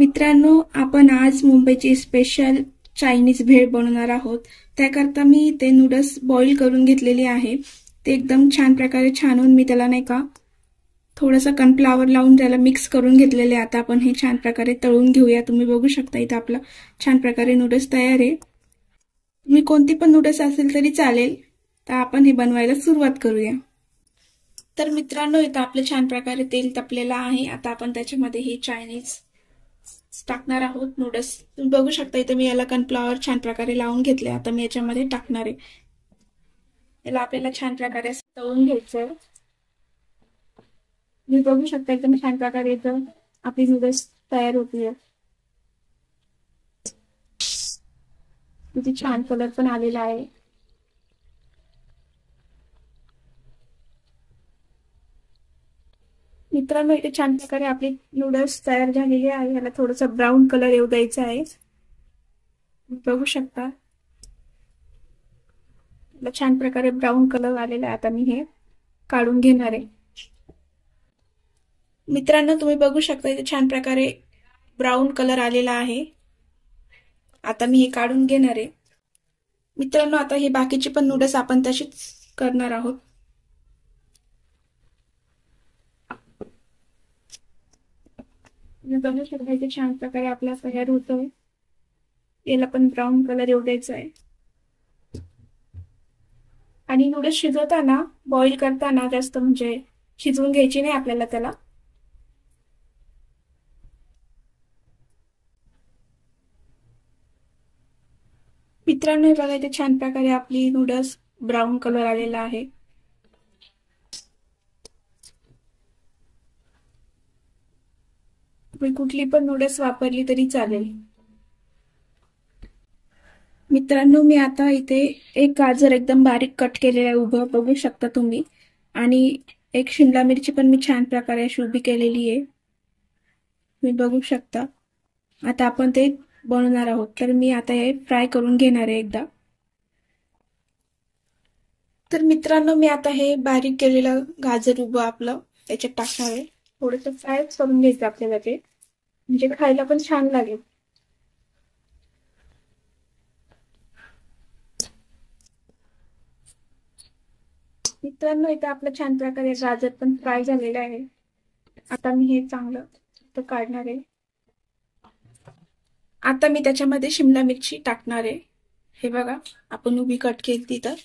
मित्रांनो, आपण आज मुंबईची स्पेशल चायनीज भेळ बनवणार आहोत। त्याकरता मी ते नूडल्स बॉईल करून घेतलेले आहे। ते एकदम छान प्रकारे छानून मी त्याला नाही का थोडासा कॉर्नफ्लॉवर लावून त्याला मिक्स करून घेतलेले। आता आपण हे छान प्रकारे तळून घेऊया। तुम्ही बघू शकता इथे आपला छान प्रकारे नूडल्स तयार आहे। तुम्ही कोणती पण नूडल्स असेल तरी चालेल। तर आपण हे बनवायला सुरुवात करूया। तर मित्रांनो, इथे आपले छान प्रकारे तेल तापलेलं आहे। आता आपण त्याच्यामध्ये हे चायनीज टाकणार आहोत नूडल्स। तुम्ही बघू शकता इथे मी याला कॉर्नफ्लॉवर छान प्रकारे लावून घेतले। आता मी याच्यामध्ये टाकणार आहे। याला आपल्याला छान प्रकारे तळून घ्यायचंय। तुम्ही बघू शकता एकदम छान प्रकारे इथे आपली नूडल्स तयार होतीये। किती छान कलर पण आलेला आहे। मित्रांनो, इथे छान प्रकारे आपले नूडल्स तयार झालेले आहे। याला थोडासा ब्राऊन कलर येऊ द्यायचा आहे। बघू शकता छान प्रकारे ब्राऊन कलर आलेला आहे। आता मी हे काढून घेणार आहे। मित्रांनो, तुम्ही बघू शकता इथे छान प्रकारे ब्राऊन कलर आलेला आहे। आता मी हे काढून घेणार आहे। मित्रांनो, आता हे बाकीचे पण नूडल्स आपण तशीच करणार आहोत। बघू शकता इथे छान प्रकारे आपला तयार होतोय। याला पण ब्राऊन कलर येऊ द्यायचा आहे। आणि नूडल्स शिजवताना बॉईल करताना जास्त म्हणजे शिजवून घ्यायची नाही आपल्याला त्याला। मित्रांनो, हे बघा इथे छान प्रकारे आपली नूडल्स ब्राऊन कलर आलेला आहे। तुम्ही कुठली पण नूडल्स वापरली तरी चालेल। मित्रांनो, मी आता इथे एक गाजर एकदम बारीक कट केलेलं आहे उभं, बघू शकता तुम्ही। आणि एक शिमला मिरची पण मी छान प्रकारे अशी उभी केलेली आहे। तुम्ही बघू शकता। आता आपण ते बनवणार आहोत। तर मी आता हे फ्राय करून घेणार आहे एकदा। तर मित्रांनो, मी आता हे बारीक केलेलं गाजर उभं आपलं त्याच्यात टाकणार आहे। थोडंसं फ्राय करून घ्यायचं आपल्याला ते, म्हणजे खायला पण छान लागेल। मित्रांनो, इथे आपलं छान प्रकारे गाजर पण फ्राय झालेलं आहे। आता मी हे चांगलं काढणार आहे। आता मी त्याच्यामध्ये शिमला मिरची टाकणार आहे। हे बघा आपण उभी कट केली तर।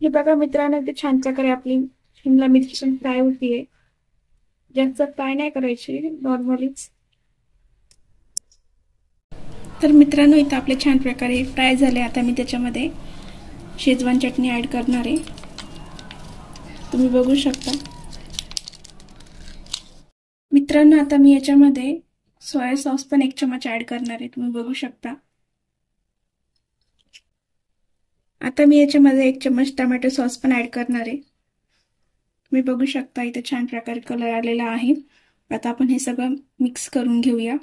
हे बघा मित्रांनो, इथे छान प्रकारे आपली शिमला मिरची पण फ्राय होतीये। जास्त फ्राय नाही करायची, नॉर्मलीच। तर मित्रांनो, इथे आपले छान प्रकारे फ्राय झाले। आता मी त्याच्यामध्ये शेजवान चटणी ऍड करणार आहे। तुम्ही बघू शकता। मित्रांनो, आता मी याच्यामध्ये सोया सॉस पण 1 चमच ऍड करणार आहे। तुम्ही बघू शकता। आता मी याच्यामध्ये 1 चमच टोमॅटो सॉस पण ऍड करणार आहे। तुम्ही बघू शकता इथे छान प्रकारे कलर आलेला आहे। आता आपण हे सगळं मिक्स करून घेऊया।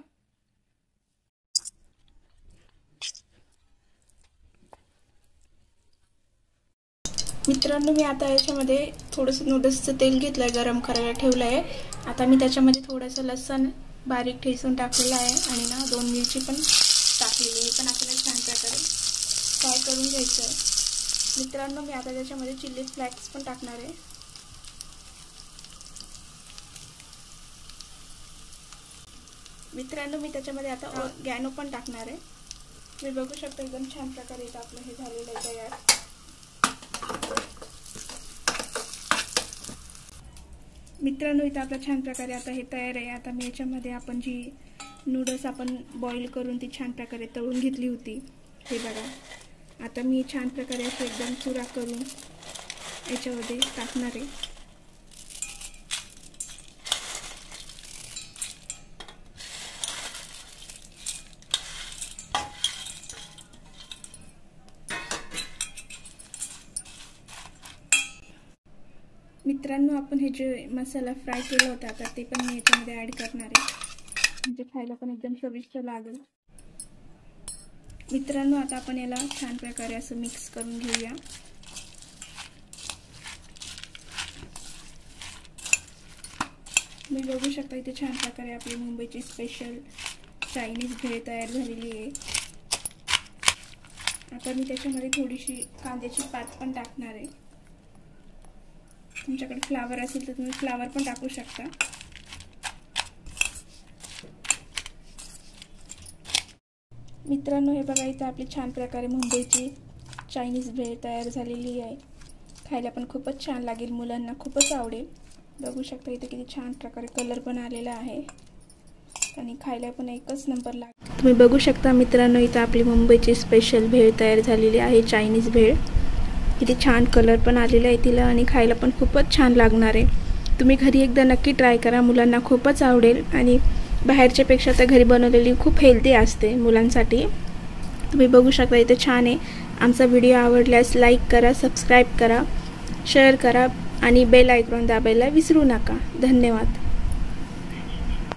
मित्रांनो, मी आता याच्यामध्ये थोडंसं नूडल्सचं तेल घेतलंय, गरम करायला ठेवलंय। आता मी त्याच्यामध्ये थोडंसं लसूण बारीक ठेचून टाकलेलं आहे आणि ना 2 मिरची पण टाकलेली आहे। पण आपल्याला छान प्रकारे फ्राय करून घ्यायचं आहे। मित्रांनो, मी आता त्याच्यामध्ये चिली फ्लेक्स पण टाकणार आहे। मित्रांनो, मी त्याच्यामध्ये आता ऑरगॅनो पण टाकणार आहे। तुम्ही बघू शकता एकदम छान प्रकारे इथं आपलं हे झालेलं आहे तयार। मित्रांनो, इथं आपलं छान प्रकारे आता हे तयार आहे। आता मी याच्यामध्ये आपण जी नूडल्स आपण बॉईल करून ती छान प्रकारे तळून घेतली होती, हे बघा। आता मी छान प्रकारे असं एकदम चुरा करून याच्यामध्ये टाकणार आहे। मित्रांनो, आपण हे जे मसाला फ्राय केला होता आता ते पण मी याच्यामध्ये ॲड करणार आहे, म्हणजे खायला पण एकदम चविष्ट लागेल. मित्रांनो, आता आपण याला छान प्रकारे असं मिक्स करून घेऊया. तुम्ही बघू शकता इथे छान प्रकारे आपली मुंबईची स्पेशल चायनीज भेळ तयार झालेली आहे. आता मी त्याच्यामध्ये थोडीशी कांद्याची पात पण टाकणार आहे. तुमच्याकडे फ्लावर असेल तर तुम्ही फ्लावर पण टाकू शकता. मित्रांनो, हे बघा इथे आपली छान प्रकारे मुंबईची चायनीज भेळ तयार झालेली आहे. खायला पण खूपच छान लागेल, मुलांना खूपच आवडेल. बघू शकता इथे किती छान प्रकारे कलर पण आलेला आहे आणि खायला पण एकच नंबर लागेल. तुम्ही बघू शकता मित्रांनो, इथे आपली मुंबईची स्पेशल भेळ तयार झालेली आहे, चायनीज भेळ. किती छान कलर पण आलेला आहे तिला आणि खायला पण खूपच छान लागणार आहे. तुम्ही घरी एकदा नक्की ट्राय करा, मुलांना खूपच आवडेल. आणि बाहेरच्या पेक्षा तर घरी बनवलेली खूप हेल्दी असते मुलांसाठी. तुम्ही बघू शकता इथे छान आहे. आमचा व्हिडिओ आवडल्यास लाईक करा, सबस्क्राईब करा, शेअर करा आणि बेल आयकॉन दाबायला विसरू नका. धन्यवाद.